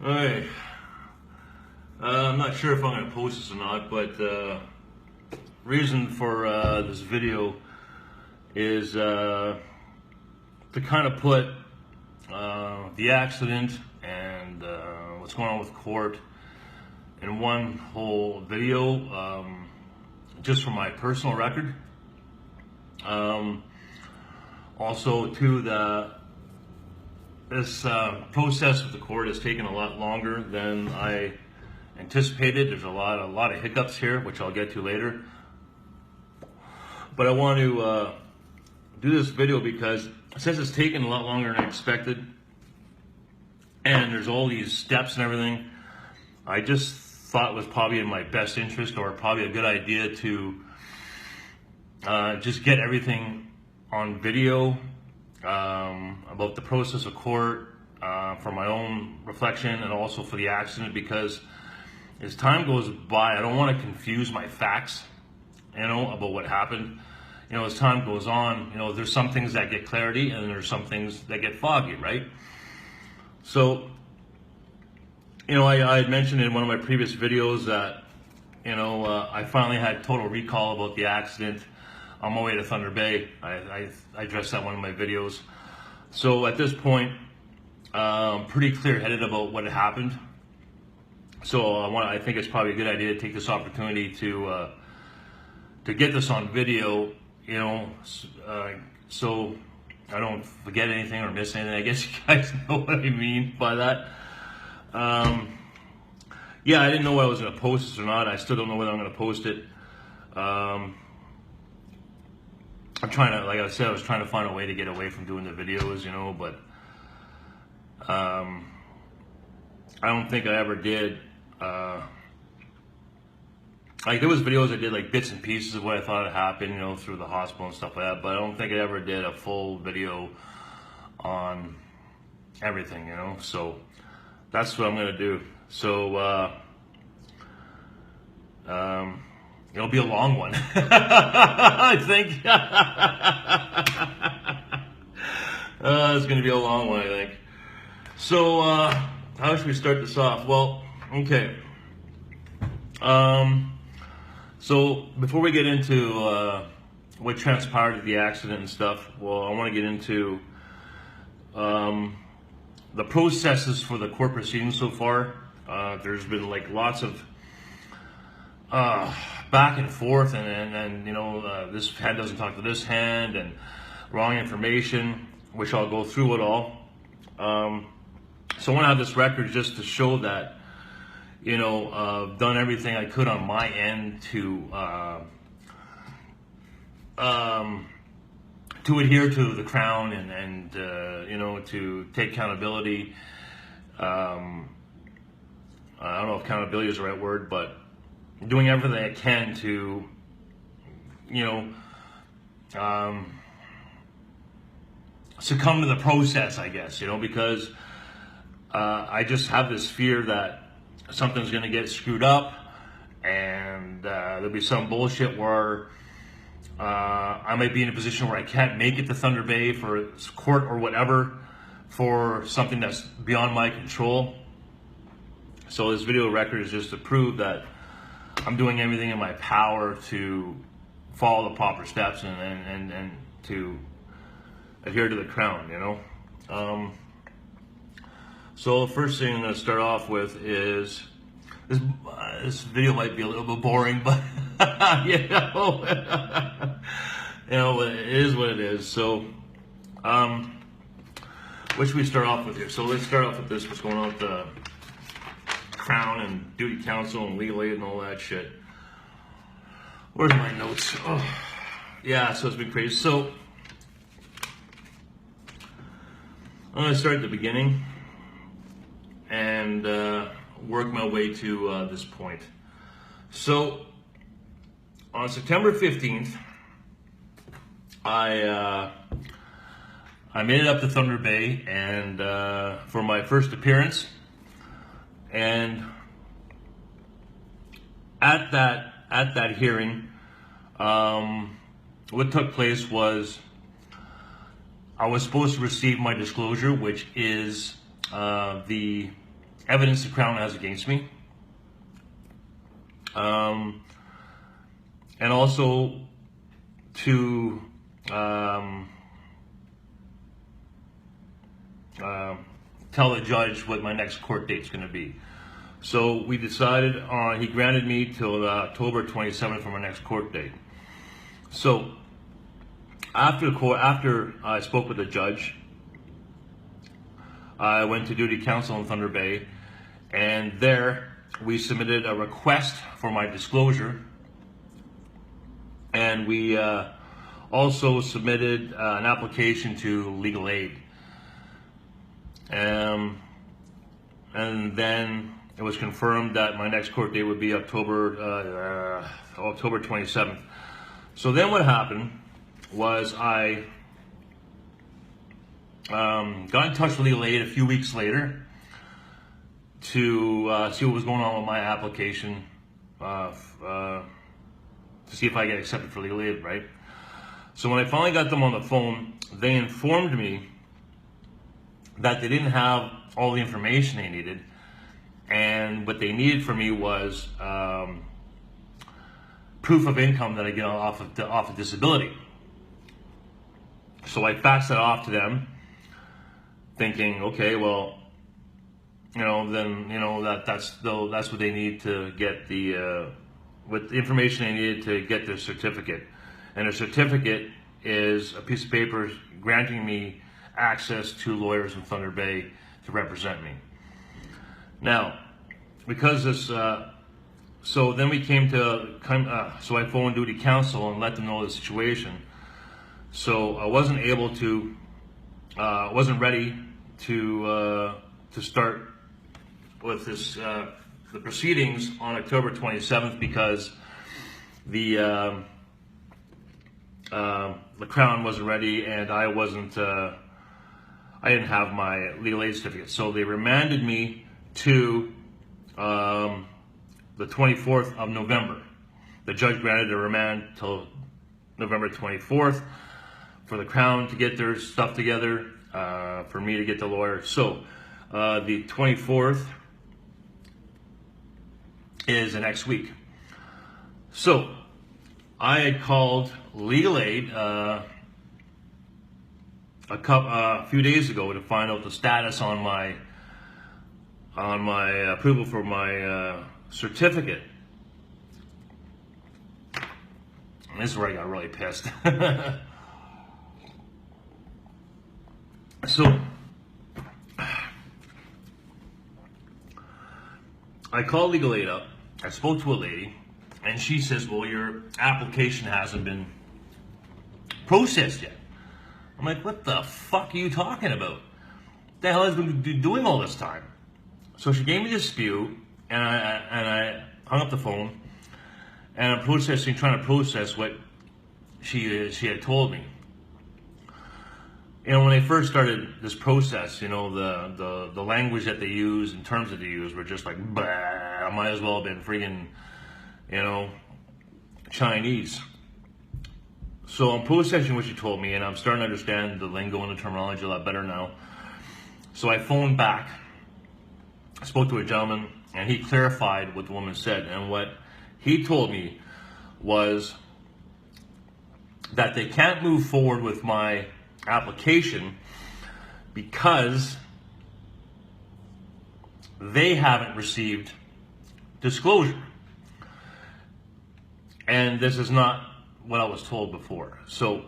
Alright, I'm not sure if I'm going to post this or not, but reason for this video is to kind of put the accident and what's going on with court in one whole video, just for my personal record. Also, too, this process with the court has taken a lot longer than I anticipated. There's a lot of hiccups here, which I'll get to later. But I want to do this video because since it's taken a lot longer than I expected, and there's all these steps and everything, I just thought it was probably in my best interest, or probably a good idea, to just get everything on video about the process of court, for my own reflection and also for the accident, because as time goes by, I don't want to confuse my facts, about what happened. As time goes on, there's some things that get clarity and there's some things that get foggy, right? So, I had mentioned in one of my previous videos that, I finally had total recall about the accident on my way to Thunder Bay. I addressed that in one of my videos. So at this point, pretty clear-headed about what had happened. So I think it's probably a good idea to take this opportunity to get this on video, so I don't forget anything or miss anything. I guess you guys know what I mean by that. Yeah, I didn't know whether I was going to post this or not. I still don't know whether I'm going to post it. I'm trying to, like I said, I was trying to find a way to get away from doing the videos, but I don't think I ever did. Like, there was videos I did, like bits and pieces of what I thought had happened, through the hospital and stuff like that, but I don't think I ever did a full video on everything, so that's what I'm going to do. So, it'll be a long one, I think. It's going to be a long one, I think. So, how should we start this off? Well, okay. So, before we get into what transpired at the accident and stuff, well, I want to get into the processes for the court proceedings so far. There's been like lots of back and forth, and this hand doesn't talk to this hand, and wrong information, which I'll go through it all. So I want to have this record just to show that, I've done everything I could on my end to adhere to the Crown and to take accountability. I don't know if accountability is the right word, but doing everything I can to, succumb to the process, I guess, because I just have this fear that something's going to get screwed up, and there'll be some bullshit where I might be in a position where I can't make it to Thunder Bay for court or whatever, for something that's beyond my control. So this video record is just to prove that I'm doing everything in my power to follow the proper steps and to adhere to the Crown, So the first thing I'm going to start off with is, this video might be a little bit boring, but it is what it is. So, what should we start off with here? So let's start off with this, what's going on with the Crown and duty counsel and legal aid and all that shit. Where's my notes? Oh, yeah, so it's been crazy. So I'm going to start at the beginning and work my way to this point. So on September 15th, I made it up to Thunder Bay and for my first appearance. And at that hearing, what took place was I was supposed to receive my disclosure, which is the evidence the Crown has against me. And also to tell the judge what my next court date's going to be. So we decided on, he granted me till October 27th for my next court date. So after I spoke with the judge, I went to duty council in Thunder Bay, and there we submitted a request for my disclosure, and we also submitted an application to legal aid. And then it was confirmed that my next court date would be October 27th. So then what happened was I got in touch with legal aid a few weeks later to see what was going on with my application, to see if I get accepted for legal aid, right? So when I finally got them on the phone, they informed me that they didn't have all the information they needed, and what they needed from me was proof of income that I get off of disability. So I faxed that off to them, thinking, okay, well, that's what they need to get with the information they needed to get their certificate. And their certificate is a piece of paper granting me access to lawyers in Thunder Bay to represent me. Now, because this, so then we came to, so I phoned duty council and let them know the situation. So I wasn't able to, wasn't ready to start with this, the proceedings on October 27th because the Crown wasn't ready and I wasn't, I didn't have my legal aid certificate. So they remanded me to the 24th of November. The judge granted a remand till November 24th for the Crown to get their stuff together, for me to get the lawyer. So the 24th is the next week. So I had called legal aid a few days ago to find out the status on my approval for my certificate. And this is where I got really pissed. So I called legal aid up. I spoke to a lady, and she says, well, your application hasn't been processed yet. I'm like, what the fuck are you talking about? What the hell has been doing all this time? So she gave me this spew, and I hung up the phone, and I'm trying to process what she had told me. When they first started this process, the language that they use and terms that they use were just like, bah, I might as well have been freaking, Chinese. So I'm processing what she told me, and I'm starting to understand the lingo and the terminology a lot better now. So I phoned back, I spoke to a gentleman, and he clarified what the woman said. And what he told me was that they can't move forward with my application because they haven't received disclosure. And this is not what I was told before. So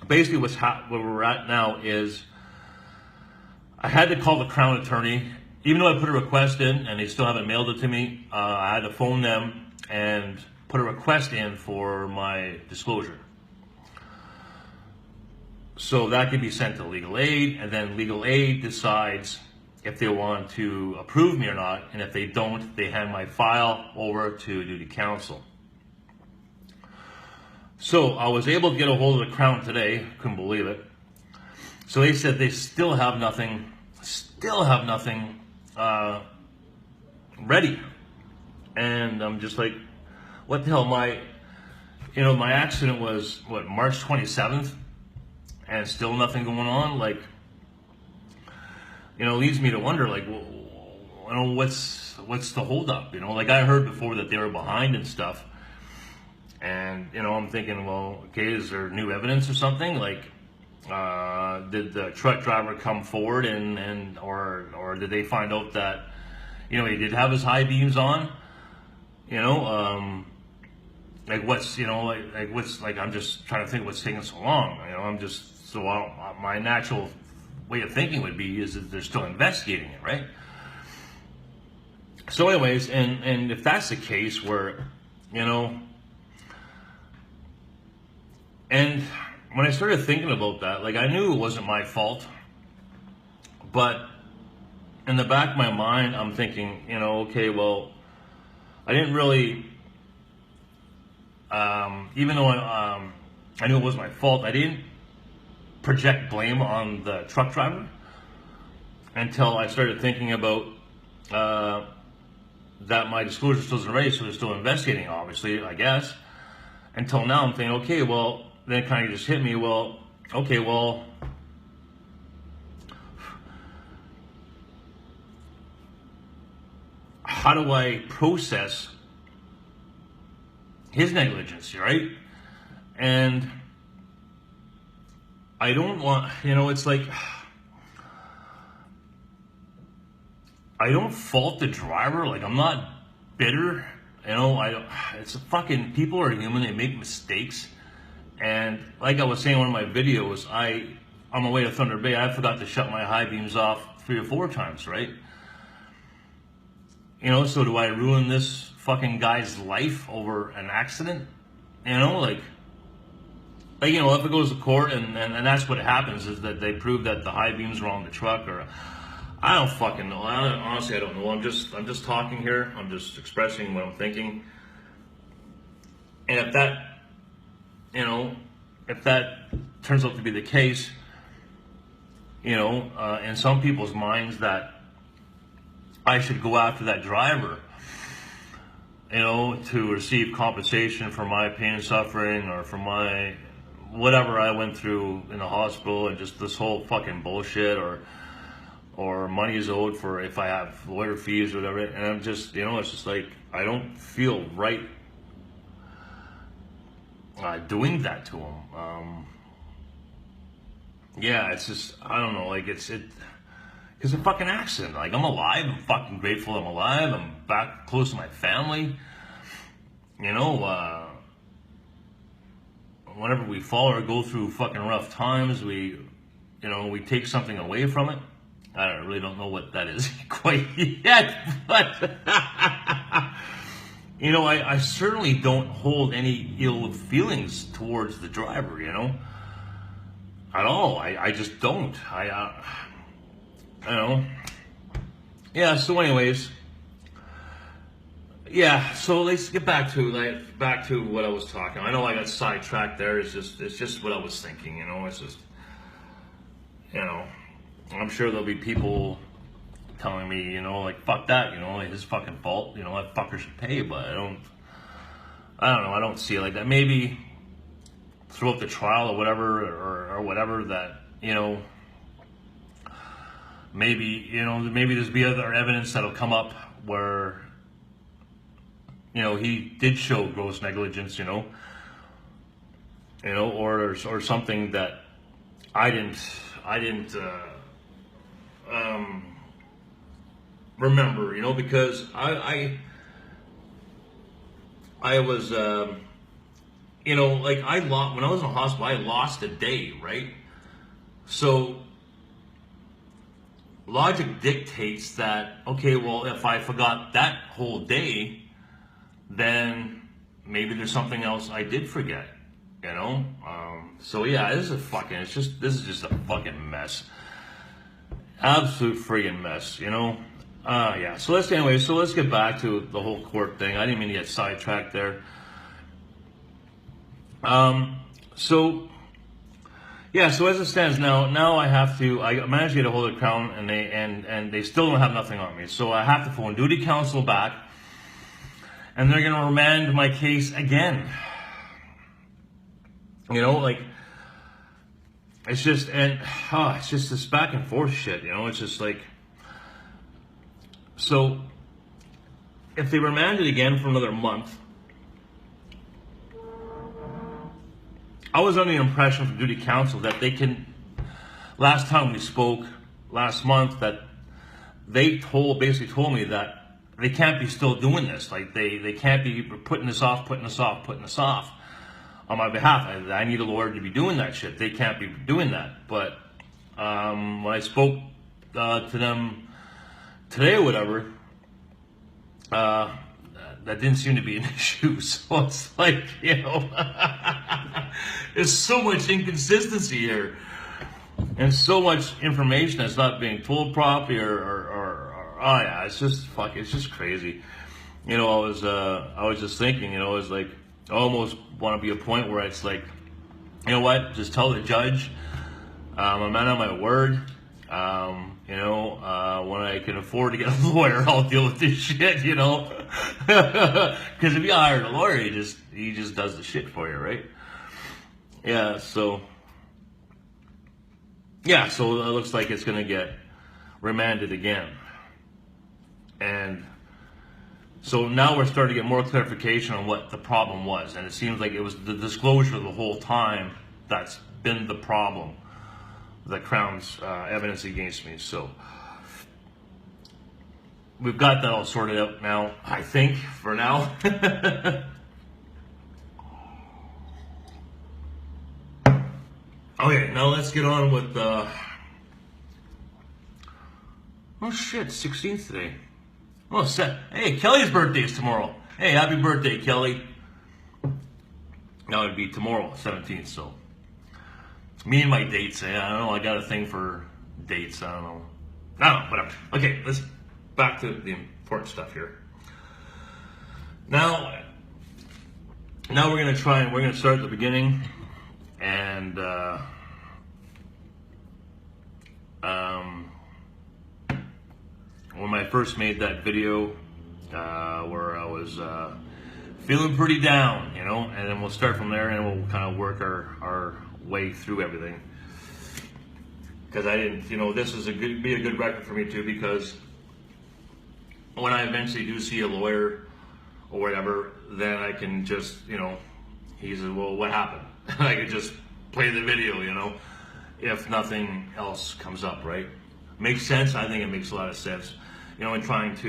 basically where we're at now is I had to call the Crown attorney, even though I put a request in and they still haven't mailed it to me. I had to phone them and put a request in for my disclosure. So that can be sent to legal aid, and then legal aid decides if they want to approve me or not, and if they don't, they hand my file over to duty council. So I was able to get a hold of the Crown today, couldn't believe it. So they said they still have nothing ready. And I'm just like, what the hell? My accident was, March 27th? And still nothing going on? Like, leads me to wonder, like, what's the holdup? Like I heard before that they were behind and stuff, and I'm thinking, well, okay, is there new evidence or something? Like, did the truck driver come forward or did they find out that he did have his high beams on? Like what's I'm just trying to think what's taking so long. My natural way of thinking would be is that they're still investigating it, right? So anyways, and if that's the case where, and when I started thinking about that, like I knew it wasn't my fault, but in the back of my mind, I'm thinking, okay, well, I didn't really, even though I knew it was my fault, I didn't project blame on the truck driver until I started thinking about that my disclosure still isn't ready, so they're still investigating, obviously, I guess. Until now, I'm thinking, okay, well, then it kind of just hit me, well, okay, well, how do I process his negligence, right? And I don't want, it's like, I don't fault the driver. Like, I'm not bitter. It's a fucking, people are human. They make mistakes. And like I was saying in one of my videos, on my way to Thunder Bay, I forgot to shut my high beams off 3 or 4 times, right? So do I ruin this fucking guy's life over an accident? If it goes to court and that's what happens, is that they prove that the high beams were on the truck, or I don't fucking know. Honestly, I don't know. I'm just talking here. I'm just expressing what I'm thinking. And if that turns out to be the case, in some people's minds, that I should go after that driver, to receive compensation for my pain and suffering, or for my whatever I went through in the hospital, and just this whole fucking bullshit, or money is owed for if I have lawyer fees or whatever. And I'm just, it's just like, I don't feel right doing that to him. Yeah, it's just, I don't know, like it's a fucking accident. Like, I'm alive. I'm fucking grateful I'm alive. I'm back close to my family. Whenever we fall or go through fucking rough times, we take something away from it. I really don't know what that is quite yet, but I certainly don't hold any ill feelings towards the driver, at all. I just don't. Yeah. So, anyways, yeah. So let's get back to what I was talking. I know I got sidetracked there. It's just what I was thinking. It's just, I'm sure there'll be people telling me, like, fuck that, like, his fucking fault, that fucker should pay. But I don't know. I don't see it like that. Maybe throughout the trial or whatever, that, maybe there's be other evidence that'll come up where, he did show gross negligence, or something that I didn't remember, because I was, like, when I was in the hospital, I lost a day, right? So logic dictates that, okay, well, if I forgot that whole day, then maybe there's something else I did forget, so yeah, this is just a fucking mess. Absolute friggin' mess, yeah. So let's get back to the whole court thing. I didn't mean to get sidetracked there. So yeah, so as it stands now I managed to get a hold of the Crown, and they still don't have nothing on me. So I have to phone duty counsel back, and they're gonna remand my case again. Like, it's just this back and forth shit. It's just like, So if they remanded again for another month, I was under the impression from duty counsel that they can, last time we spoke, last month, that they basically told me that they can't be still doing this. Like they can't be putting this off on my behalf. I need a lawyer to be doing that shit. They can't be doing that. But when I spoke to them today or whatever, that didn't seem to be an issue. So it's like, you know, there's so much inconsistency here, and so much information that's not being told properly, or oh yeah, it's just crazy. You know, I was just thinking, you know, it's like I almost want to be a point where it's like, you know what, just tell the judge, I'm a man on my word. You know, when I can afford to get a lawyer, I'll deal with this shit, you know. Because if you hire a lawyer, he just does the shit for you, right? Yeah, so it looks like it's gonna get remanded again. And so now we're starting to get more clarification on what the problem was, and it seems like it was the disclosure the whole time that's been the problem, the Crown's evidence against me. So we've got that all sorted out now, I think, for now. Okay, now let's get on with oh shit, 16th today. Oh, hey, Kelly's birthday is tomorrow. Hey, happy birthday, Kelly. Now it'd be tomorrow, 17th, so. Me and my dates, I don't know, I got a thing for dates, I don't know, whatever. Okay, let's back to the important stuff here. Now we're gonna start at the beginning, and when I first made that video where I was feeling pretty down, you know, and then we'll start from there, and we'll kind of work our way through everything. Because I didn't, you know, this is be a good record for me too, because when I eventually do see a lawyer or whatever, then I can just, you know, he says, well, what happened? I could just play the video, you know, if nothing else comes up, right? Makes sense. I think it makes a lot of sense, you know, in trying to,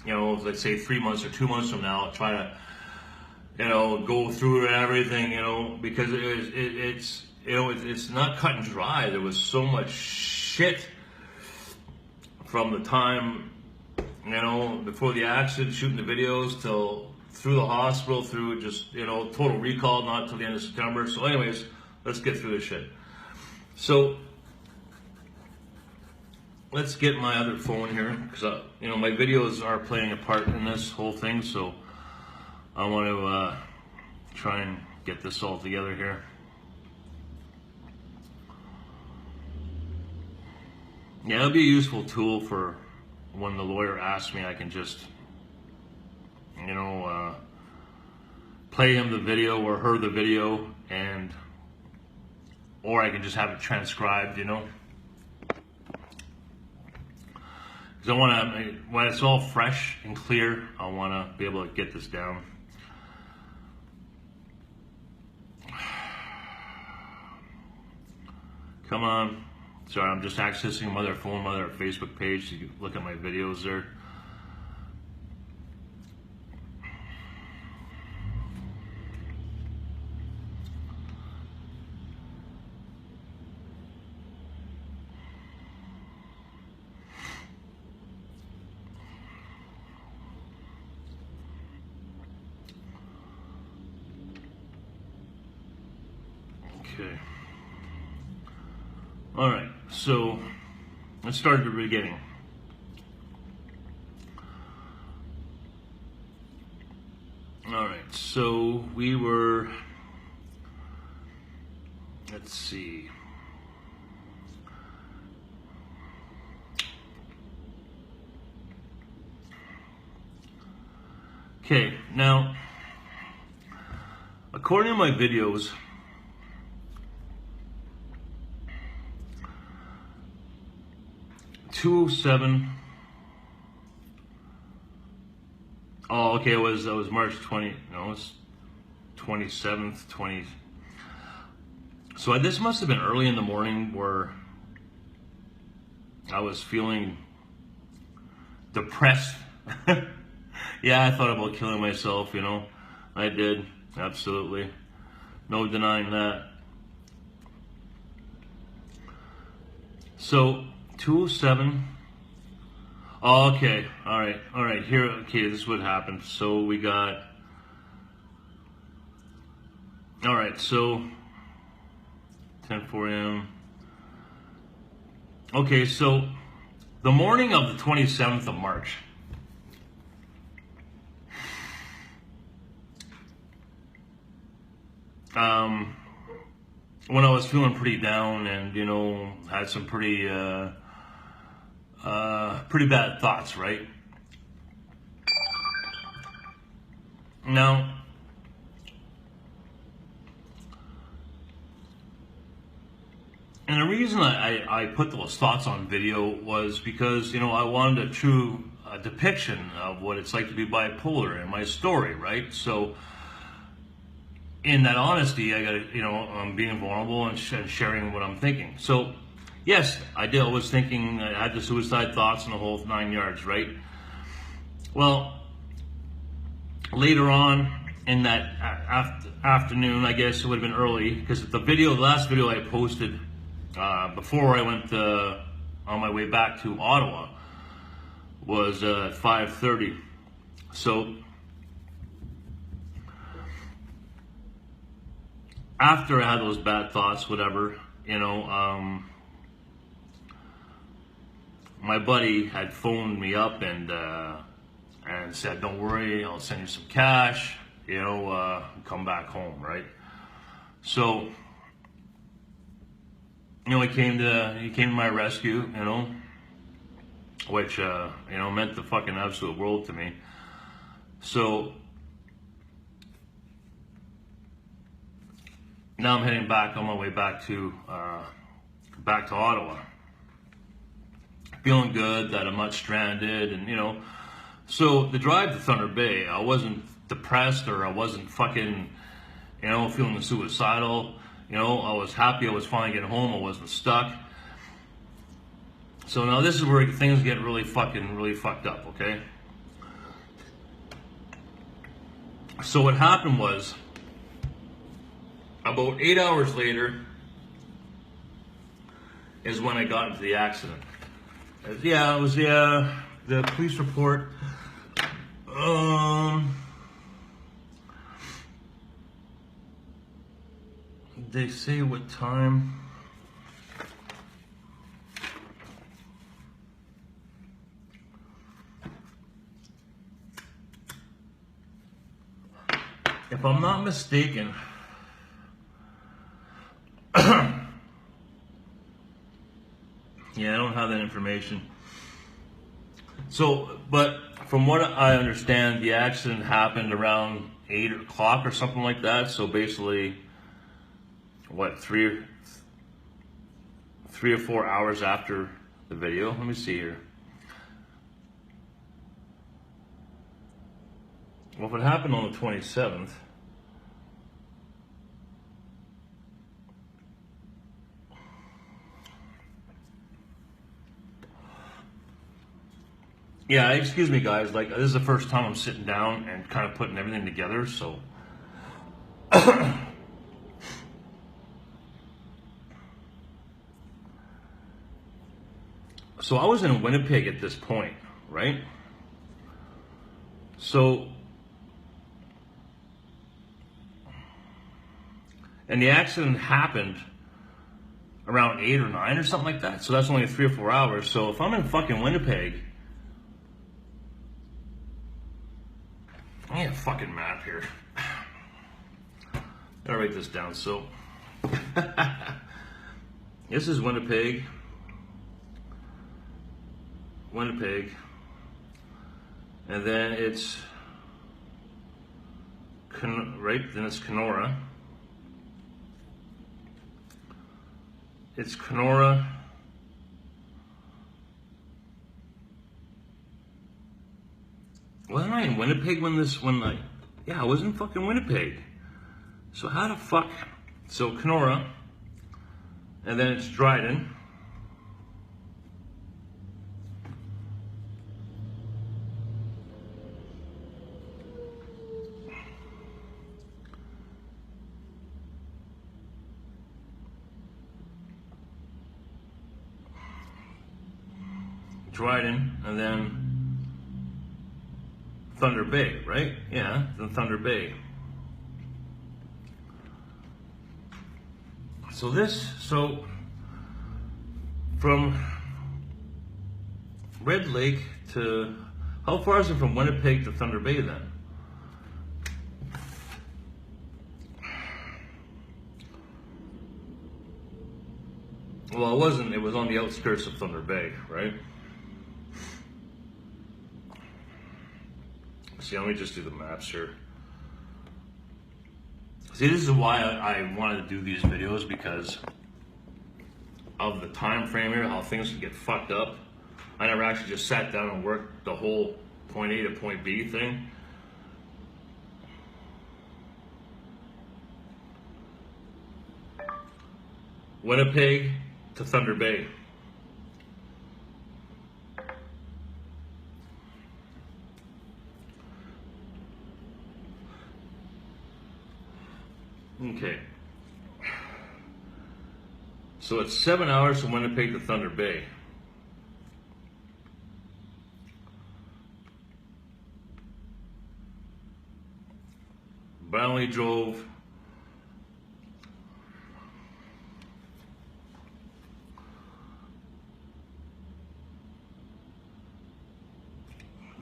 you know, let's say 3 months or 2 months from now, try to, you know, go through everything, you know, because it's you know, it's not cut and dry. There was so much shit from the time, you know, before the accident, shooting the videos, till through the hospital, through just, you know, total recall, not till the end of September. So anyways, let's get through this shit. So let's get my other phone here, because you know, my videos are playing a part in this whole thing, so I want to try and get this all together here. Yeah, it'll be a useful tool for when the lawyer asks me. I can just, you know, play him the video or her the video, and or I can just have it transcribed, you know. Because I want to, when it's all fresh and clear, I want to be able to get this down. Come on. Sorry, I'm just accessing my other phone, my other Facebook page, so you can look at my videos there. Okay. All right, so let's start at the beginning. All right, so we were, let's see. Okay, now, according to my videos, Oh, okay, it was March 20, no, it was 27th, 20. So this must have been early in the morning where I was feeling depressed. Yeah, I thought about killing myself, you know. I did, absolutely. No denying that. So, 207. Oh, okay, all right, here, okay, this is what happened. So we got, all right, so 10:04 a.m. Okay, so the morning of the 27th of March, when I was feeling pretty down and, you know, had some pretty bad thoughts, right? Now, and the reason I put those thoughts on video was because, you know, I wanted a true depiction of what it's like to be bipolar in my story, right? So, in that honesty, I gotta, you know, I'm being vulnerable and sharing what I'm thinking. So, yes, I did. I was thinking, I had the suicide thoughts and the whole 9 yards, right? Well, later on in that afternoon, I guess it would have been early, because the last video I posted before I went on my way back to Ottawa was 5:30. So after I had those bad thoughts, whatever, you know, my buddy had phoned me up and said, "Don't worry, I'll send you some cash, you know, come back home," right? So, you know, he came to my rescue, you know, which you know, meant the fucking absolute world to me. So now I'm heading back on my way back to Ottawa. Feeling good that I'm not stranded, and you know, so the drive to Thunder Bay, I wasn't depressed or I wasn't fucking, you know, feeling suicidal. You know, I was happy I was finally getting home. I wasn't stuck. So now this is where things get really fucked up, okay? So what happened was, about 8 hours later is when I got into the accident. Yeah, it was the police report. They say what time? If I'm not mistaken, yeah, I don't have that information. So, but from what I understand, the accident happened around 8 o'clock or something like that. So basically, what, 3 or 4 hours after the video? Let me see here. Well, if it happened on the 27th, yeah, excuse me guys, like this is the first time I'm sitting down and kind of putting everything together, so. So I was in Winnipeg at this point, right? So, and the accident happened around 8 or 9 or something like that. So that's only 3 or 4 hours. So if I'm in fucking Winnipeg, I need a fucking map here. Gotta write this down. So this is Winnipeg. And then it's right. Then it's Kenora. It's Kenora. Wasn't I in Winnipeg yeah, I was in fucking Winnipeg. So how the fuck, so Kenora, and then it's Dryden. Dryden, and then Thunder Bay, right? Yeah, then Thunder Bay. So from Red Lake to, how far is it from Winnipeg to Thunder Bay then? Well, it wasn't, it was on the outskirts of Thunder Bay, right? See, let me just do the maps here. See, this is why I wanted to do these videos, because of the time frame here, how things can get fucked up. I never actually just sat down and worked the whole point A to point B thing. Winnipeg to Thunder Bay. Okay. So it's 7 hours from Winnipeg to Thunder Bay. But I only drove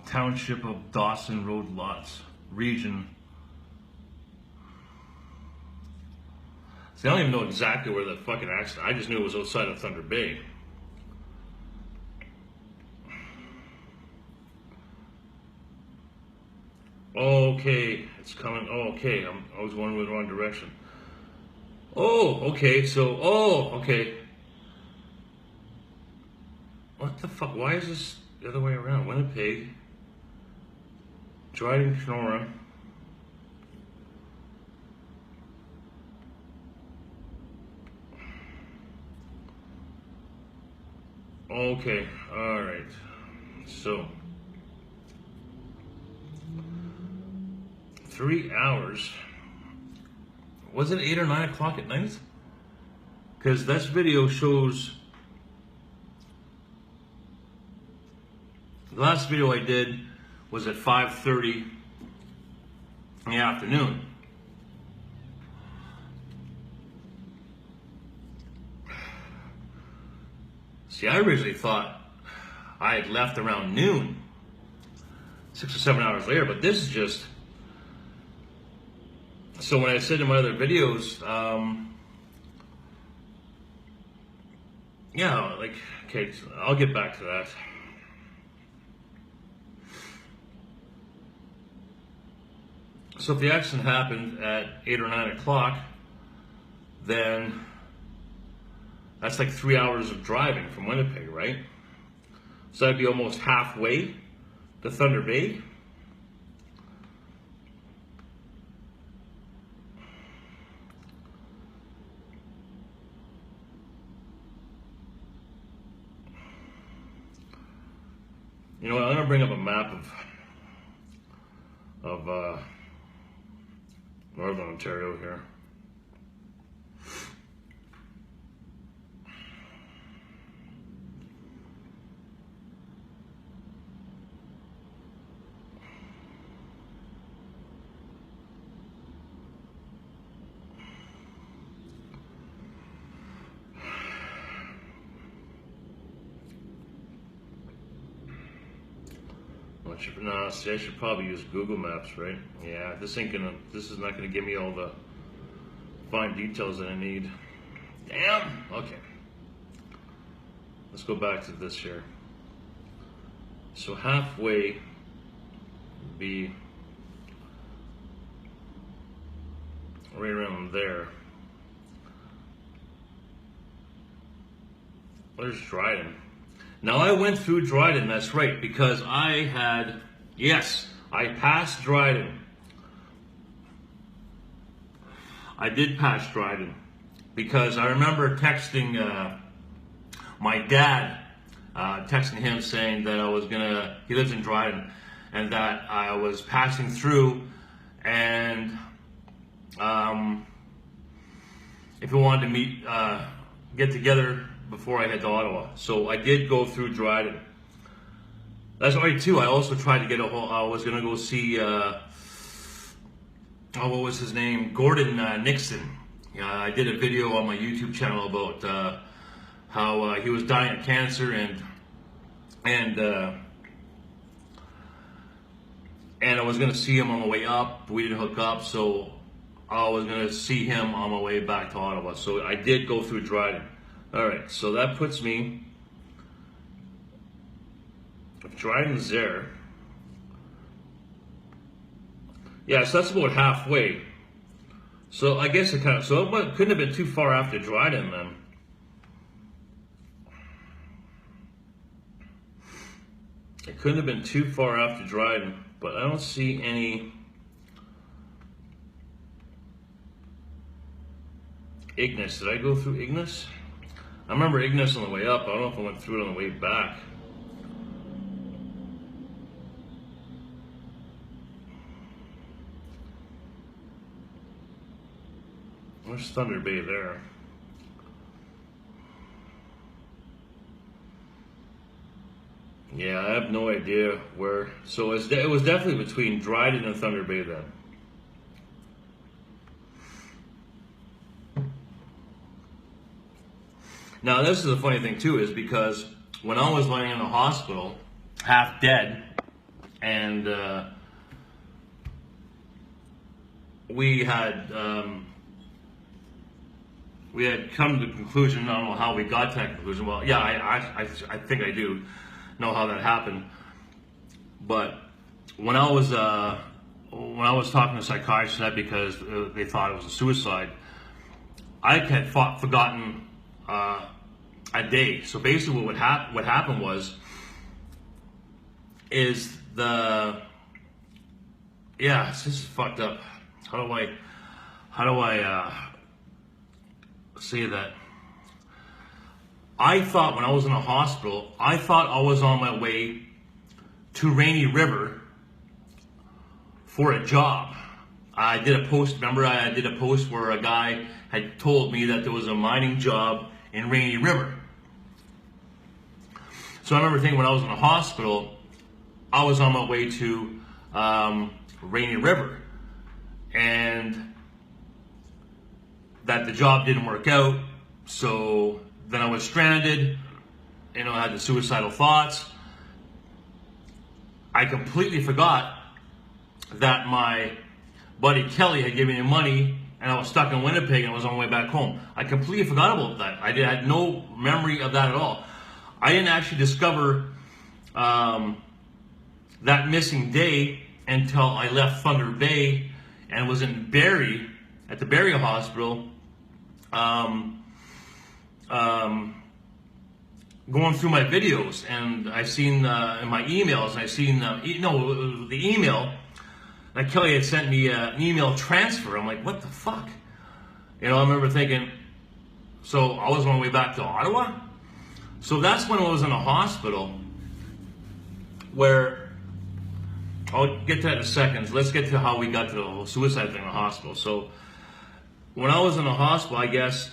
Township of Dawson Road lots, region. See, I don't even know exactly where the fucking accident, I just knew it was outside of Thunder Bay. Okay, it's coming, oh, okay, I was going in the wrong direction. Oh, okay, so, oh, okay. What the fuck, why is this the other way around? Winnipeg, Dryden, Kenora. Okay, all right. So 3 hours. Was it 8 or 9 o'clock at night? Because this video shows, the last video I did was at 5:30 in the afternoon. See, I originally thought I had left around noon, 6 or 7 hours later, but this is just, so when I said in my other videos, yeah, like, okay, so I'll get back to that. So if the accident happened at 8 or 9 o'clock, then that's like 3 hours of driving from Winnipeg, right? So that'd be almost halfway to Thunder Bay. You know what, I'm gonna bring up a map of Northern Ontario here. No, see, I should probably use Google Maps, right? Yeah, this is not gonna give me all the fine details that I need. Damn. Okay. Let's go back to this here. So halfway would be right around there. Where's Dryden? Now I went through Dryden, that's right, because I had, yes, I passed Dryden. I did pass Dryden because I remember texting my dad, texting him saying that I was gonna, he lives in Dryden, and that I was passing through, and if we wanted to meet, get together before I head to Ottawa. So I did go through Dryden. That's right too. I also tried to get a whole, I was gonna go see, what was his name? Gordon Nixon. I did a video on my YouTube channel about how he was dying of cancer, and I was gonna see him on the way up. We didn't hook up, so I was gonna see him on my way back to Ottawa. So I did go through Dryden. All right, so that puts me, if Dryden's there, yeah, so that's about halfway. So I guess it kind of, so it couldn't have been too far after Dryden then. It couldn't have been too far after Dryden, but I don't see any Ignis. Did I go through Ignis? I remember Ignis on the way up. I don't know if I went through it on the way back. There's Thunder Bay there. Yeah, I have no idea where. So it was definitely between Dryden and Thunder Bay then. Now this is the funny thing too, is because when I was lying in the hospital, half dead, and we had come to the conclusion. I don't know how we got to that conclusion. Well, yeah, I think I do know how that happened. But when I was talking to psychiatrists, that because they thought it was a suicide, I had forgotten a day. So basically, what happened is it's just fucked up. How do I say that? I thought when I was in a hospital, I thought I was on my way to Rainy River for a job. I did a post, remember I did a post where a guy had told me that there was a mining job in Rainy River. So I remember thinking when I was in a hospital, I was on my way to Rainy River, and that the job didn't work out. So then I was stranded, I had the suicidal thoughts. I completely forgot that my buddy Kelly had given me money, and I was stuck in Winnipeg and I was on my way back home. I completely forgot about that. I had no memory of that at all. I didn't actually discover that missing day until I left Thunder Bay and was in Barrie, at the Barrie Hospital, going through my videos, and I seen in my emails, I seen the email that Kelly had sent me an email transfer. I'm like, what the fuck? I remember thinking, so I was on my way back to Ottawa? So that's when I was in a hospital, where, I'll get to that in a second. Let's get to how we got to the whole suicide thing in the hospital. So when I was in the hospital, I guess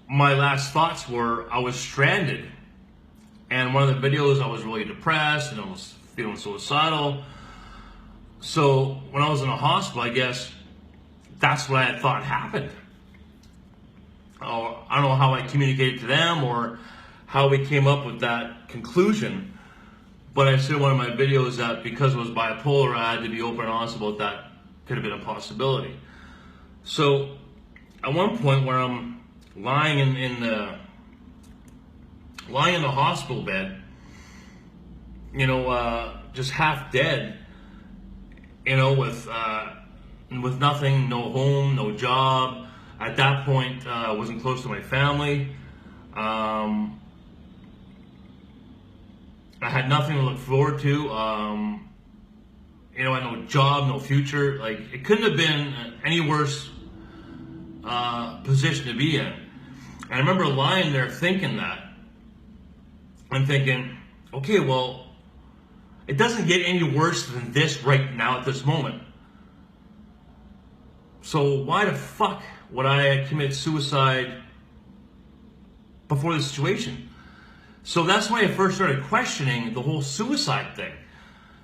my last thoughts were I was stranded. And one of the videos, I was really depressed and I was feeling suicidal. So when I was in the hospital, I guess that's what I had thought happened. I don't know how I communicated to them or how we came up with that conclusion. But I said in one of my videos that because I was bipolar, I had to be open and honest about that. Could have been a possibility. So at one point where I'm lying in the hospital bed, just half dead, with nothing, no home, no job. At that point, I wasn't close to my family. I had nothing to look forward to. you know, I had no job, no future. Like, it couldn't have been any worse position to be in. And I remember lying there thinking that. I'm thinking, okay, well, it doesn't get any worse than this right now at this moment. So why the fuck would I commit suicide before the situation? So that's why I first started questioning the whole suicide thing.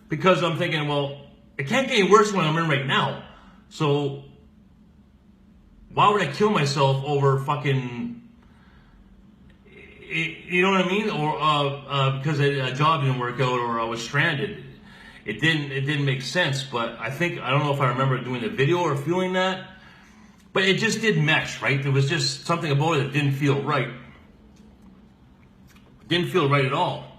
Because I'm thinking, well, it can't get any worse than what I'm in right now. So why would I kill myself over fucking, you know what I mean? Or because a job didn't work out or I was stranded. It didn't make sense. But I don't know if I remember doing the video or feeling that. But it just didn't mesh, right? There was just something about it that didn't feel right. Didn't feel right at all.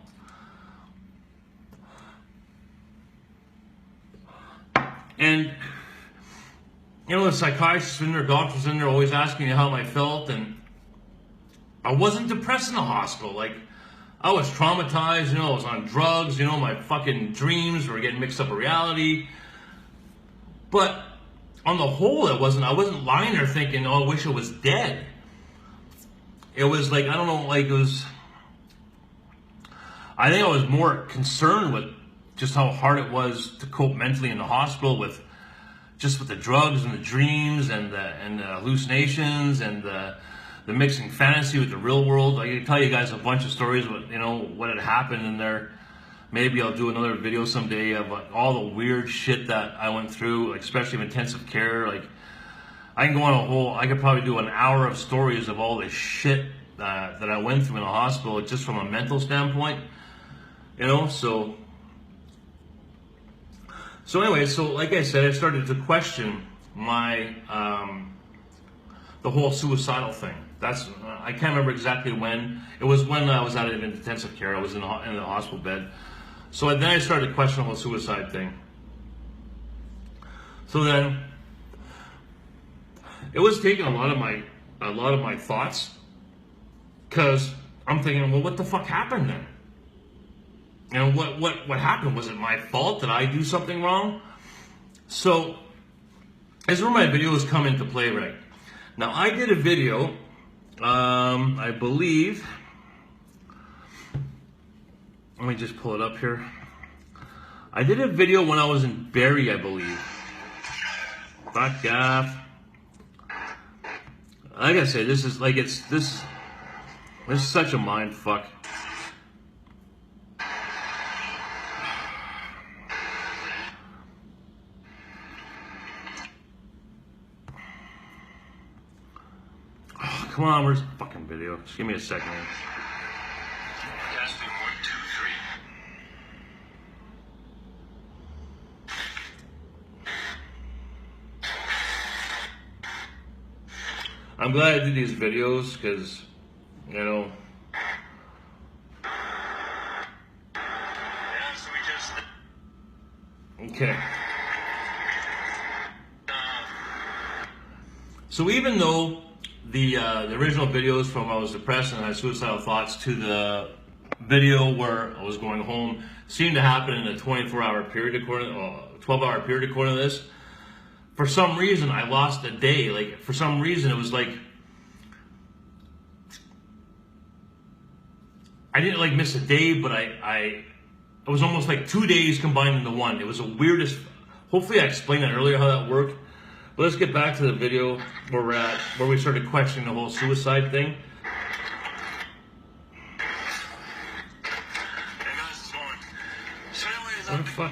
And, you know, the psychiatrists in there, doctors in there always asking me how I felt, and I wasn't depressed in the hospital. Like, I was traumatized, you know, I was on drugs, you know, my fucking dreams were getting mixed up with reality. But on the whole, I wasn't lying there thinking, oh, I wish I was dead. It was like, I don't know, like I think I was more concerned with just how hard it was to cope mentally in the hospital with the drugs and the dreams and the hallucinations and the mixing fantasy with the real world. I can tell you guys a bunch of stories about, you know, what had happened in there. Maybe I'll do another video someday about all the weird shit that I went through, like especially in intensive care. Like, I could probably do an hour of stories of all this shit that I went through in the hospital just from a mental standpoint, you know. So anyway, so like I said, I started to question my the whole suicidal thing. I can't remember exactly when. It was when I was out of intensive care. I was in the hospital bed. So then I started to question the whole suicide thing. So then it was taking a lot of my thoughts, because I'm thinking, well, what the fuck happened then? And what happened? Was it my fault? Did I do something wrong? So this is where my videos come into play, right? Now, I did a video, I believe, let me just pull it up here. I did a video when I was in Barrie, I believe. Fuck off. Like I said, this is such a mind fuck. Oh, come on, where's the fucking video? Just give me a second here. Testing 1, 2, 3. I'm glad I did these videos because, you know. Okay. So even though the original videos from I was depressed and I had suicidal thoughts to the video where I was going home seemed to happen in a 24-hour period, 12-hour period according to this, for some reason I lost a day. Like, for some reason it was like I didn't like miss a day, but it was almost like 2 days combined into one. It was the weirdest. Hopefully I explained that earlier how that worked. But let's get back to the video where we're at, where we started questioning the whole suicide thing. What the fuck?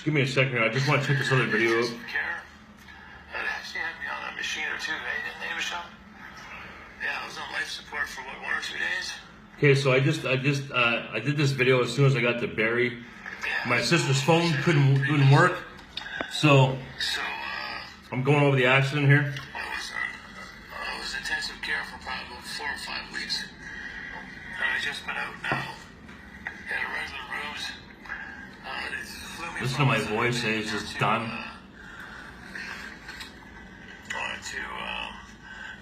Give me a second here. I just want to check this other video out. She had me on a machine or two, right? Didn't they, Michelle? Yeah, I was on life support for what, 1 or 2 days? Okay, so I did this video as soon as I got to Barrie. My sister's phone couldn't work, so I'm going over the accident here. I was in intensive care for probably about 4 or 5 weeks. And I just been out now. Had a regular rooms. They flew me Listen to my voice, it's just done. To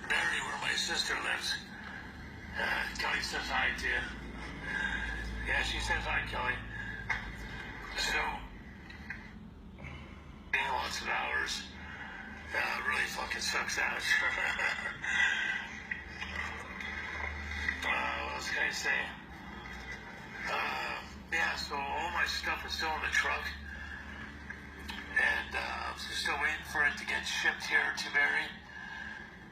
Barrie, where my sister lives. Kelly says hi to you. Yeah, she says hi, Kelly. So, lots of hours. Really fucking sucks out. What else can I say? Yeah, so all my stuff is still in the truck. And I'm still waiting for it to get shipped here to Barrie.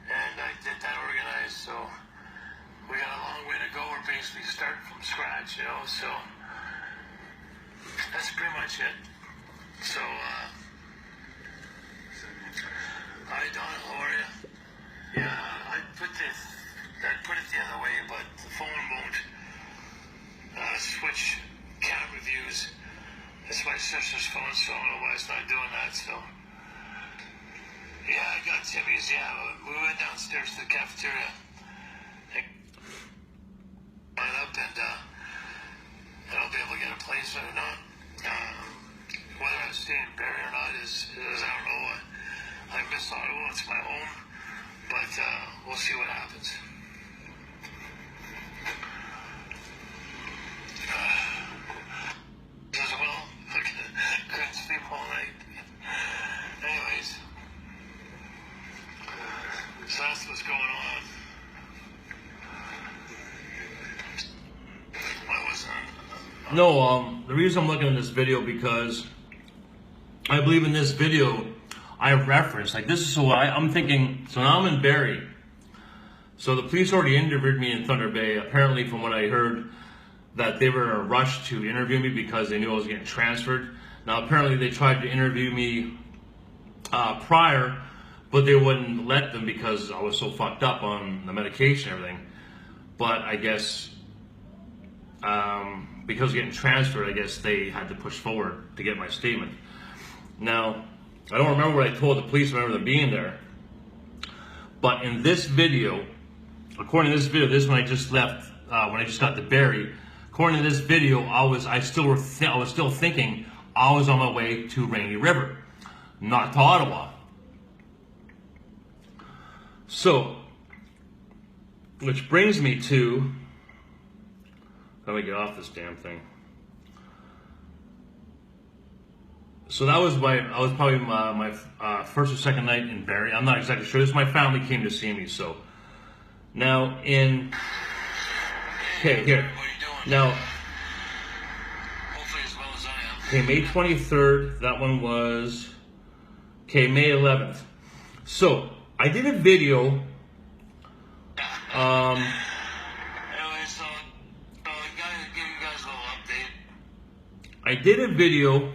And I did that organized, so we got a long way to go. We're basically starting from scratch, you know, so that's pretty much it. So, hi, Donna, how are you? Yeah, I put it the other way, but the phone won't switch camera views. It's my sister's phone, so I don't know why it's not doing that, so. Yeah, I got Timmy's, yeah. We went downstairs to the cafeteria. Line up and I'll be able to get a place or not. Whether I stay in Barrie or not is I don't know. I miss Ottawa, it's my home. But we'll see what happens. As well, couldn't sleep all night. Anyways. So that's what's going on. No, the reason I'm looking at this video because I believe in this video I referenced, like this is so I'm thinking, so now I'm in Barrie. So the police already interviewed me in Thunder Bay. Apparently from what I heard that they were in a rush to interview me because they knew I was getting transferred. Now apparently they tried to interview me prior, but they wouldn't let them because I was so fucked up on the medication and everything. But I guess because I was getting transferred, I guess they had to push forward to get my statement. Now, I don't remember what I told the police. I remember them being there. But in this video, according to this video, this is when I just left, when I just got to Barrie. According to this video, I was still thinking I was on my way to Rainy River, not to Ottawa. So, which brings me to, let me get off this damn thing. So that was probably my first or second night in Barrie. I'm not exactly sure. This, my family came to see me. So now okay, here. What are you doing? Now, Hopefully as well as I am. okay, May 23rd. That one was, okay, May 11th. So I did a video. Anyway, so give you guys a little update. I did a video.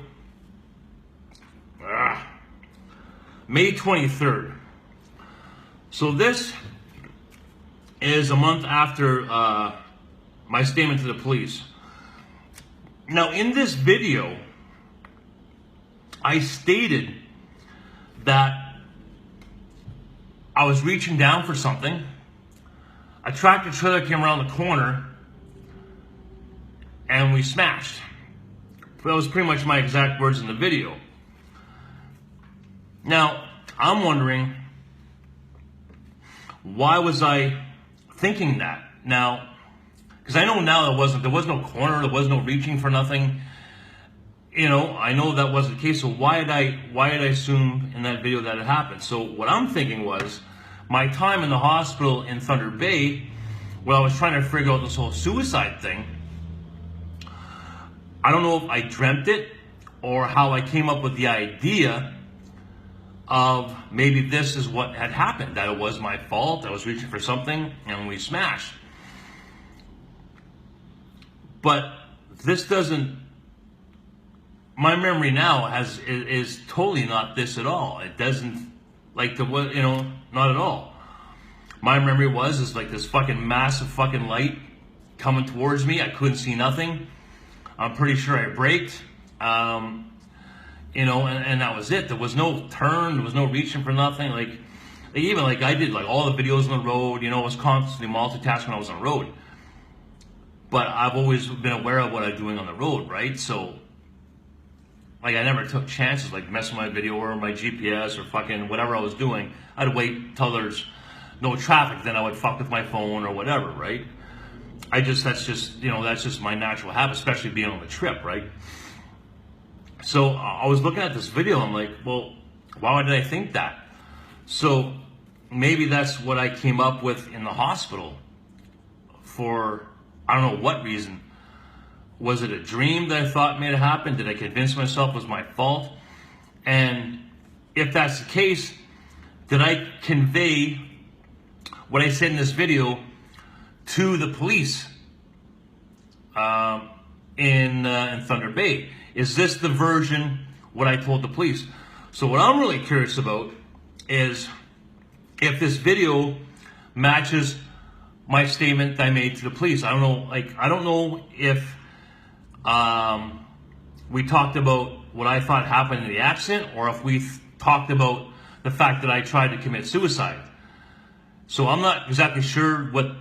May 23rd. So this is a month after my statement to the police. Now in this video, I stated that I was reaching down for something. A tractor trailer came around the corner and we smashed. That was pretty much my exact words in the video. Now, I'm wondering, why was I thinking that? Now, because I know now there was no corner, there was no reaching for nothing. You know, I know that wasn't the case, so why did I assume in that video that it happened? So what I'm thinking was, my time in the hospital in Thunder Bay, when I was trying to figure out this whole suicide thing, I don't know if I dreamt it or how I came up with the idea of maybe this is what had happened, that it was my fault, I was reaching for something and we smashed. But this doesn't, my memory now is totally not this at all. It doesn't, like not at all. My memory is like this fucking massive fucking light coming towards me. I couldn't see nothing. I'm pretty sure I braked. You know, and that was it. There was no turn. There was no reaching for nothing. Like even like I did like all the videos on the road. You know, I was constantly multitasking when I was on the road. But I've always been aware of what I'm doing on the road, right? So, like, I never took chances, like messing with my video or my GPS or fucking whatever I was doing. I'd wait till there's no traffic, then I would fuck with my phone or whatever, right? That's just my natural habit, especially being on the trip, right? So I was looking at this video, I'm like, well, why did I think that? So maybe that's what I came up with in the hospital for, I don't know what reason. Was it a dream that I thought made it happen? Did I convince myself it was my fault? And if that's the case, did I convey what I said in this video to the police in Thunder Bay? Is this the version what I told the police? So what I'm really curious about is if this video matches my statement that I made to the police. I don't know if we talked about what I thought happened in the accident, or if we talked about the fact that I tried to commit suicide. So I'm not exactly sure what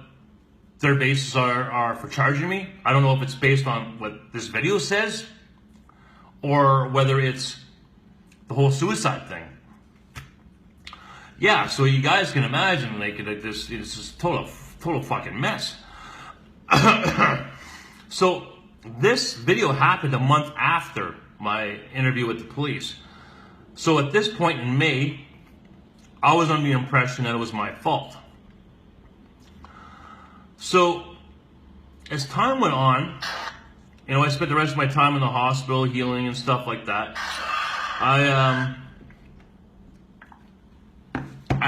their bases are for charging me. I don't know if it's based on what this video says, or whether it's the whole suicide thing. Yeah, so you guys can imagine, like this is total fucking mess. So this video happened a month after my interview with the police. So at this point in May, I was under the impression that it was my fault. So as time went on, you know, I spent the rest of my time in the hospital healing and stuff like that. I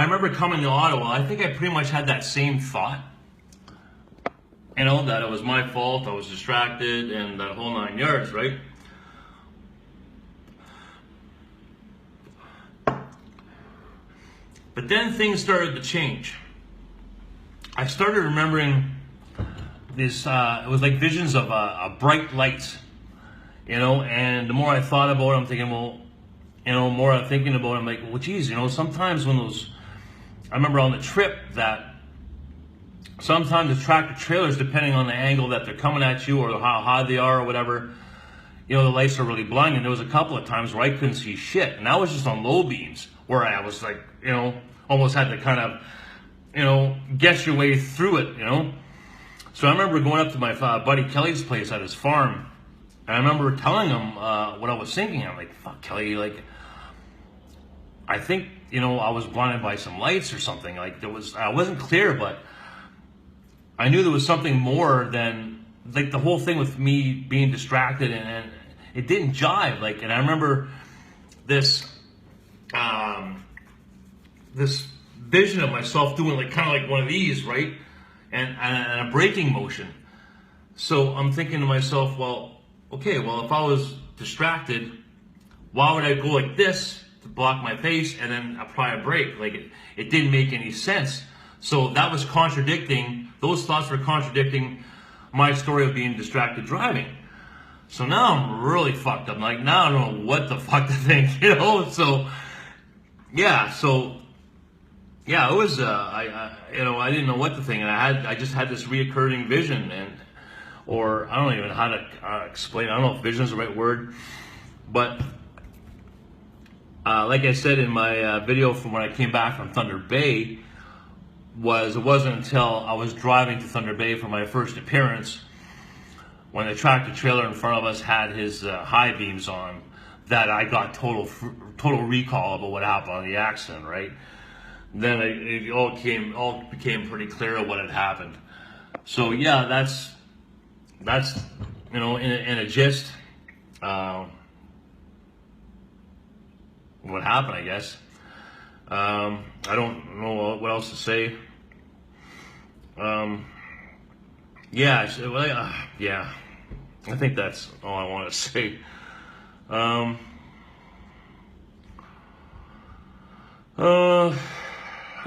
remember coming to Ottawa. I think I pretty much had that same thought. You know, that it was my fault, I was distracted, and that whole 9 yards, right? But then things started to change. I started remembering this, it was like visions of a bright light, you know, and the more I thought about it, I'm thinking, well, you know, more I'm thinking about it, I'm like, well, geez, you know, sometimes when I remember on the trip that sometimes the tractor trailers, depending on the angle that they're coming at you or how high they are or whatever, you know, the lights are really blinding. There was a couple of times where I couldn't see shit, and that was just on low beams, where I was like, you know, almost had to kind of, you know, guess your way through it, you know. So I remember going up to my buddy Kelly's place at his farm, and I remember telling him what I was thinking. I'm like, fuck, Kelly, like, I think, you know, I was blinded by some lights or something. Like, I wasn't clear, but I knew there was something more than, like, the whole thing with me being distracted, and it didn't jive. Like, and I remember this this vision of myself doing like kind of like one of these, right? And a braking motion. So I'm thinking to myself, well, okay, well, if I was distracted, why would I go like this to block my face and then apply a brake? Like, it didn't make any sense. So that was contradicting, those thoughts were contradicting my story of being distracted driving. So now I'm really fucked up. Like, now I don't know what the fuck to think, you know? So, yeah, it was, you know, I didn't know what to think. And I just had this reoccurring vision, or I don't even know how to explain. I don't know if vision is the right word, but like I said in my video from when I came back from Thunder Bay, it wasn't until I was driving to Thunder Bay for my first appearance, when the tractor trailer in front of us had his high beams on, that I got total recall about what happened on the accident, right? Then it all became pretty clear what had happened. So yeah, that's you know, in a gist, what happened, I guess. I don't know what else to say. Yeah, yeah. I think that's all I want to say. I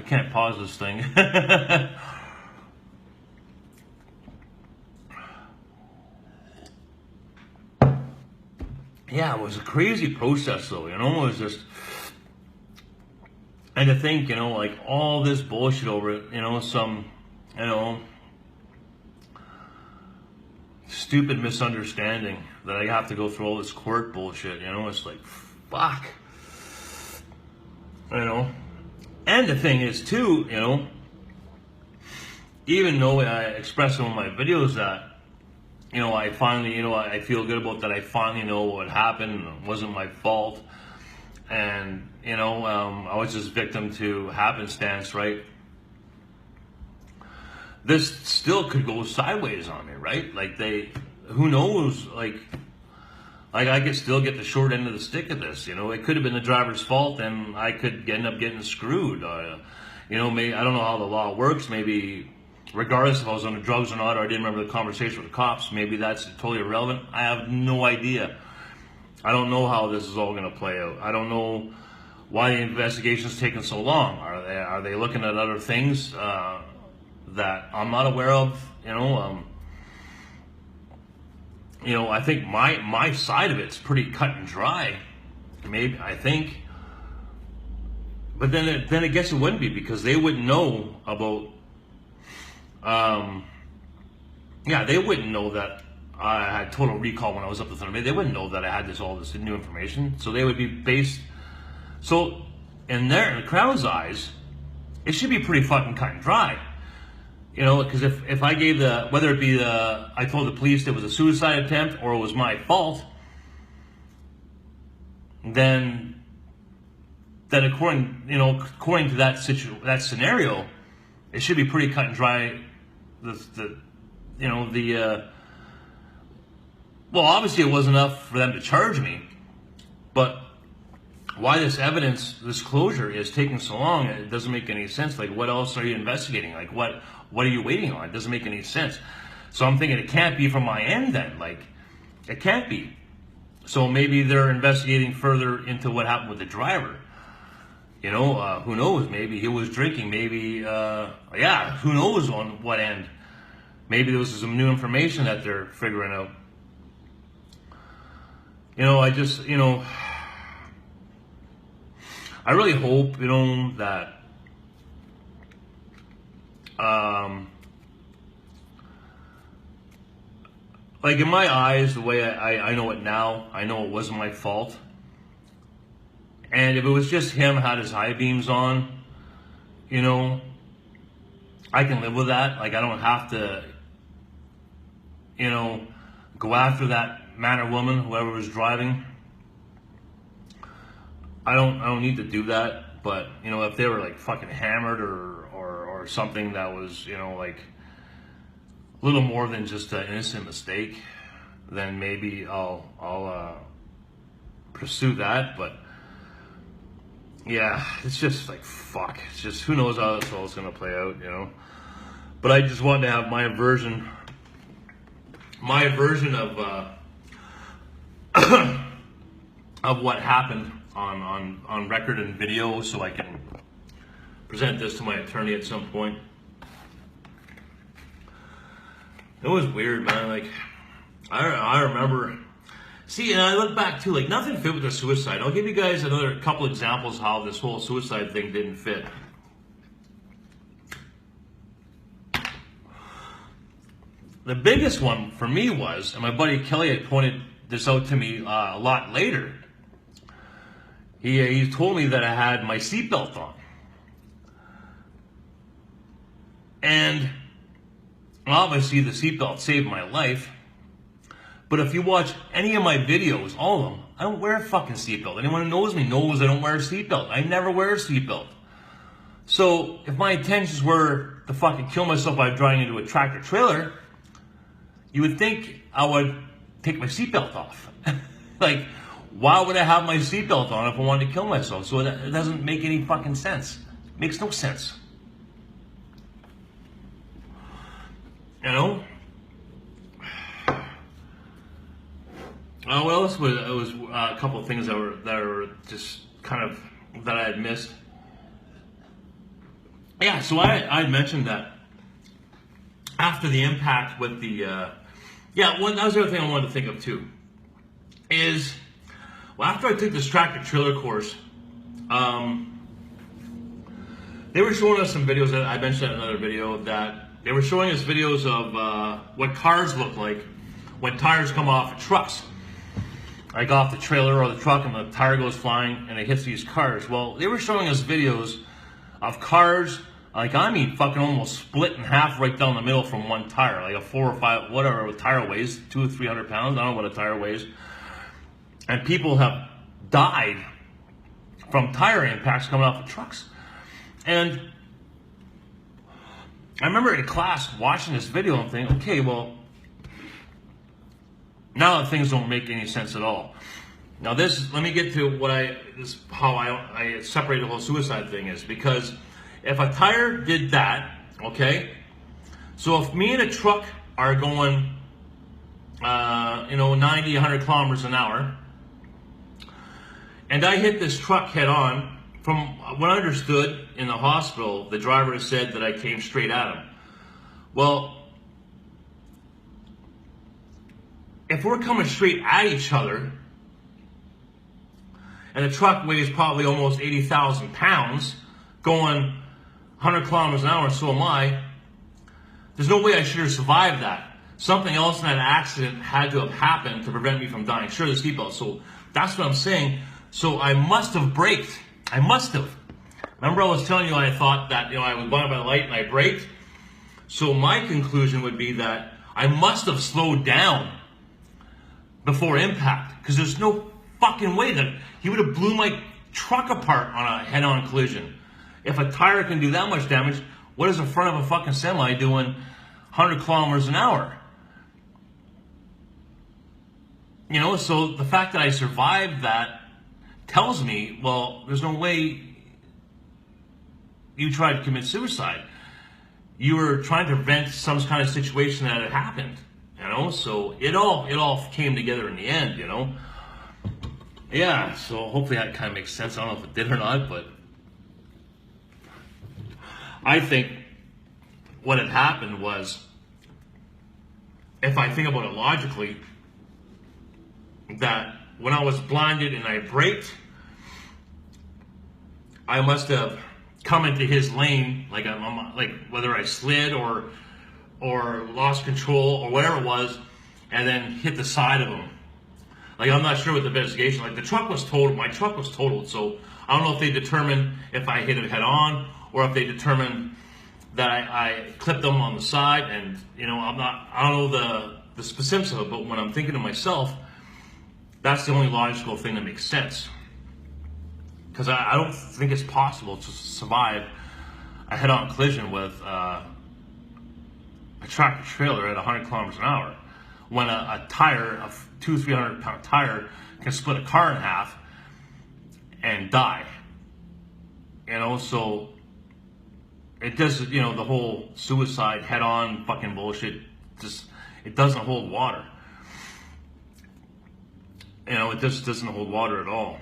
can't pause this thing. yeah, it was a crazy process though, you know, it was just, and to think, you know, like all this bullshit over it, you know, some, you know, stupid misunderstanding that I have to go through all this court bullshit, you know, it's like, fuck, you know. And the thing is too, you know, even though I expressed in one of my videos that, you know, I finally, you know, I feel good about that. I finally know what happened. It wasn't my fault. And, you know, I was just victim to happenstance, right? This still could go sideways on me, right? Like who knows, like I could still get the short end of the stick of this, you know? It could have been the driver's fault and I could end up getting screwed. You know, maybe, I don't know how the law works. Maybe regardless if I was on the drugs or not, or I didn't remember the conversation with the cops, maybe that's totally irrelevant. I have no idea. I don't know how this is all going to play out. I don't know why the investigation's taking so long. Are they looking at other things that I'm not aware of? You know, I think my side of it's pretty cut and dry. Maybe, I think. But then I guess it wouldn't be, because they wouldn't know about. Yeah, they wouldn't know that I had total recall when I was up to Thunder Bay. They wouldn't know that I had all this new information. So they would be based. So in the crowd's eyes, it should be pretty fucking cut and dry. You know, because if I gave whether it be I told the police it was a suicide attempt or it was my fault, then according to that scenario, it should be pretty cut and dry. Well, obviously it wasn't enough for them to charge me, but why this evidence disclosure is taking so long, it doesn't make any sense. Like, what else are you investigating? Like, what are you waiting on? It doesn't make any sense. So I'm thinking it can't be from my end then. Like, it can't be. So maybe they're investigating further into what happened with the driver. You know, who knows? Maybe he was drinking. Maybe, who knows on what end. Maybe there was some new information that they're figuring out. You know, I just, you know, I really hope, you know, that like in my eyes, the way I know it now, I know it wasn't my fault. And if it was just him had his high beams on, you know, I can live with that. Like, I don't have to, you know, go after that man or woman, whoever was driving. I don't need to do that. But, you know, if they were like fucking hammered or something that was, you know, like a little more than just an innocent mistake, then maybe I'll pursue that. But yeah, it's just like, fuck. It's just, who knows how this all is going to play out, you know. But I just wanted to have my version of of what happened on record and video, so I can present this to my attorney at some point. It was weird, man. Like, I remember. See, and I look back too, like, nothing fit with the suicide. I'll give you guys another couple examples how this whole suicide thing didn't fit. The biggest one for me was, and my buddy Kelly had pointed this out to me a lot later. He told me that I had my seatbelt on. And obviously the seatbelt saved my life. But if you watch any of my videos, all of them, I don't wear a fucking seatbelt. Anyone who knows me knows I don't wear a seatbelt. I never wear a seatbelt. So if my intentions were to fucking kill myself by driving into a tractor trailer, you would think I would take my seatbelt off. Like, why would I have my seatbelt on if I wanted to kill myself? So it doesn't make any fucking sense. It makes no sense. You know? What else was? It was a couple of things that were just kind of that I had missed. Yeah, so I had mentioned that after the impact with the that was the other thing I wanted to think of too. Is Well, after I took this tractor trailer course, they were showing us some videos that I mentioned in another video, that they were showing us videos of what cars look like when tires come off of trucks. Like off the trailer or the truck and the tire goes flying and it hits these cars. Well, they were showing us videos of cars, like I mean fucking almost split in half right down the middle from one tire. Like a 4 or 5, whatever a tire weighs, 200 or 300 pounds, I don't know what a tire weighs. And people have died from tire impacts coming off of trucks. And I remember in class watching this video and thinking, okay, well, now things don't make any sense at all. Now let me get to how I separate the whole suicide thing is, because if a tire did that, okay, so if me and a truck are going, 90, 100 kilometers an hour, and I hit this truck head on, from what I understood in the hospital, the driver said that I came straight at him. Well, if we're coming straight at each other, and the truck weighs probably almost 80,000 pounds, going 100 kilometers an hour, so am I, there's no way I should have survived that. Something else in that accident had to have happened to prevent me from dying. Sure, the seatbelt. So that's what I'm saying. So I must have braked. I must have. Remember I was telling you I thought that, I was going by the light and I braked? So my conclusion would be that I must have slowed down before impact, because there's no fucking way that he would have blew my truck apart on a head-on collision. If a tire can do that much damage, what is the front of a fucking semi doing 100 kilometers an hour? So the fact that I survived that tells me, well, there's no way you tried to commit suicide. You were trying to prevent some kind of situation that had happened, so it all came together in the end, Yeah, so hopefully that kind of makes sense. I don't know if it did or not, but I think what had happened was, if I think about it logically, that when I was blinded and I braked, I must have come into his lane, like whether I slid or lost control or whatever it was, and then hit the side of him. Like, I'm not sure what the investigation, like the truck was totaled, my truck was totaled, so I don't know if they determined if I hit it head on or if they determined that I clipped them on the side, and I don't know the specifics of it, but when I'm thinking to myself, that's the only logical thing that makes sense. Because I don't think it's possible to survive a head-on collision with a tractor trailer at 100 kilometers an hour when a tire, a 200-300 pound tire, can split a car in half and die. So it does, the whole suicide head-on fucking bullshit, it doesn't hold water. It just doesn't hold water at all.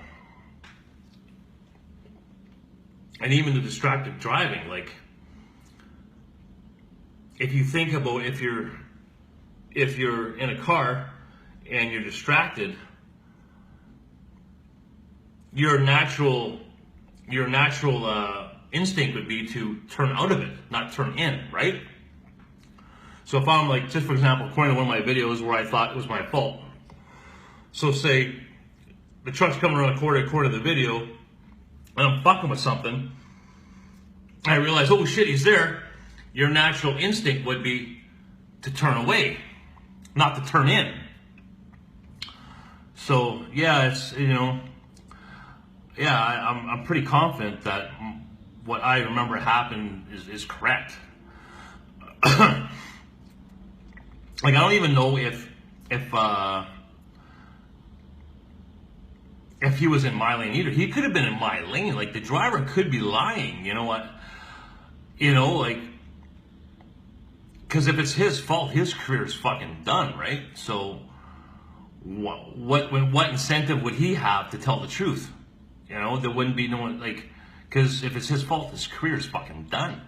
And even the distracted driving, like, if you think about if you're in a car and you're distracted, your natural instinct would be to turn out of it, not turn in, right? So if I'm like, just for example, according to one of my videos where I thought it was my fault. So say the truck's coming around the corner of the video, and I'm fucking with something, I realize, oh shit, he's there. Your natural instinct would be to turn away, not to turn in. So yeah, I'm pretty confident that what I remember happened is correct. Like, I don't even know if he was in my lane either. He could have been in my lane. Like, the driver could be lying. You know what? Because if it's his fault, his career is fucking done, right? So what incentive would he have to tell the truth? There wouldn't be no one, because if it's his fault, his career is fucking done.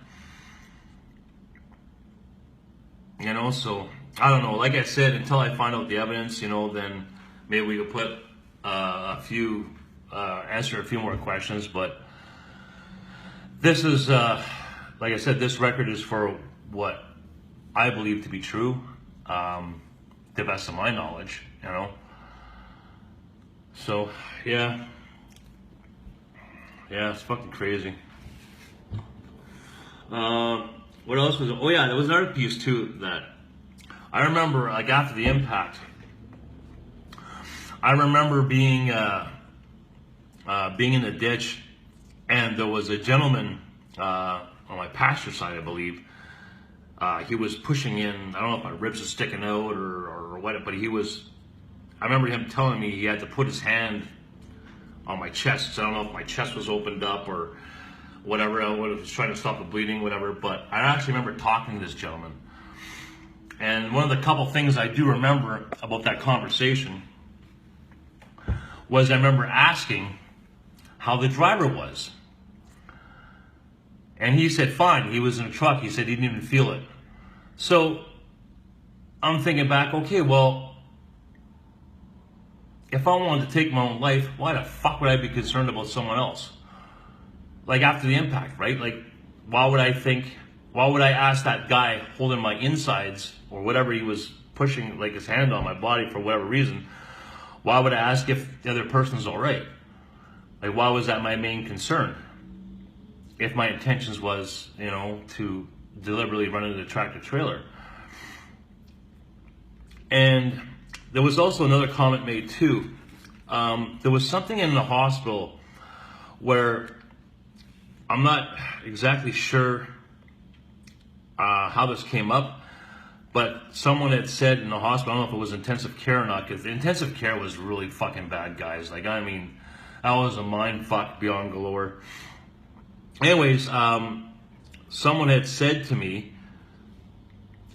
So I don't know. Like I said, until I find out the evidence, then maybe we could put answer a few more questions, but this is, like I said, this record is for what I believe to be true, to the best of my knowledge, you know. So, yeah, it's fucking crazy. What else was it? Oh yeah, there was another piece too that I remember, like after the impact, I remember being in the ditch, and there was a gentleman on my pasture side, I believe. He was pushing in. I don't know if my ribs are sticking out or what, but he was. I remember him telling me he had to put his hand on my chest. So I don't know if my chest was opened up or whatever. I was trying to stop the bleeding, whatever. But I actually remember talking to this gentleman, and one of the couple things I do remember about that conversation was I remember asking how the driver was. And he said, fine. He was in a truck. He said he didn't even feel it. So I'm thinking back, okay, well, if I wanted to take my own life, why the fuck would I be concerned about someone else? Like after the impact, right? Like, why would I ask that guy holding my insides or whatever he was pushing, like his hand on my body for whatever reason, why would I ask if the other person's all right? Like, why was that my main concern? If my intentions was, you know, to deliberately run into the tractor trailer. And there was also another comment made too. There was something in the hospital where I'm not exactly sure how this came up, but someone had said in the hospital, I don't know if it was intensive care or not, because intensive care was really fucking bad, guys. Like, I mean, that was a mind fuck beyond galore. Anyways, someone had said to me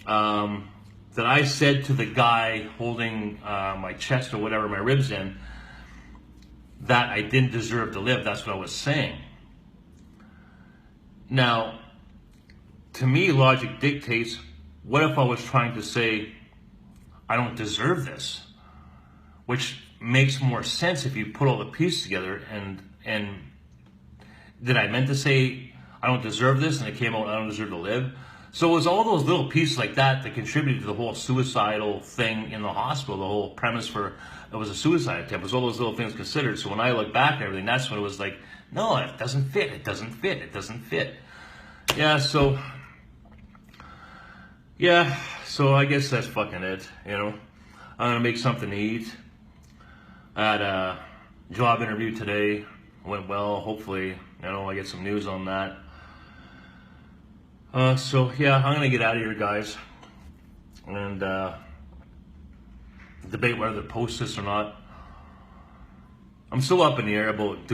that I said to the guy holding my chest or whatever, my ribs in, that I didn't deserve to live. That's what I was saying. Now, to me, logic dictates, what if I was trying to say, I don't deserve this? Which makes more sense if you put all the pieces together. And did I meant to say, I don't deserve this, and it came out, I don't deserve to live? So it was all those little pieces like that that contributed to the whole suicidal thing in the hospital, the whole premise for it was a suicide attempt. It was all those little things considered. So when I look back at everything, that's when it was like, no, it doesn't fit, it doesn't fit, it doesn't fit. Yeah, so I guess that's fucking it, you know. I'm gonna make something to eat. I had a job interview today, went well, hopefully, you know, I get some news on that. So yeah, I'm gonna get out of here, guys, and debate whether to post this or not. I'm still up in the air about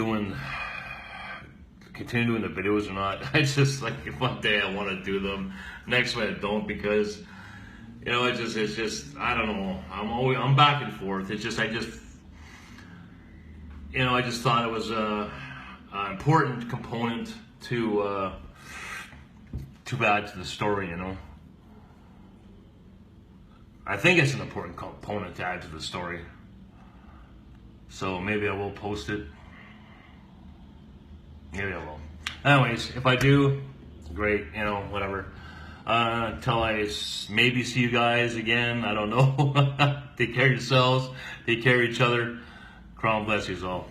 continue doing the videos or not. I just, like, one day I want to do them, next one I don't, because, you know, it's just I don't know. I'm back and forth. I just thought it was an important component to add to the story, you know. I think it's an important component to add to the story. So maybe I will post it. Maybe I will. Anyways, if I do, great, you know, whatever. Until I maybe see you guys again, I don't know. Take care of yourselves. Take care of each other. Crown bless you all.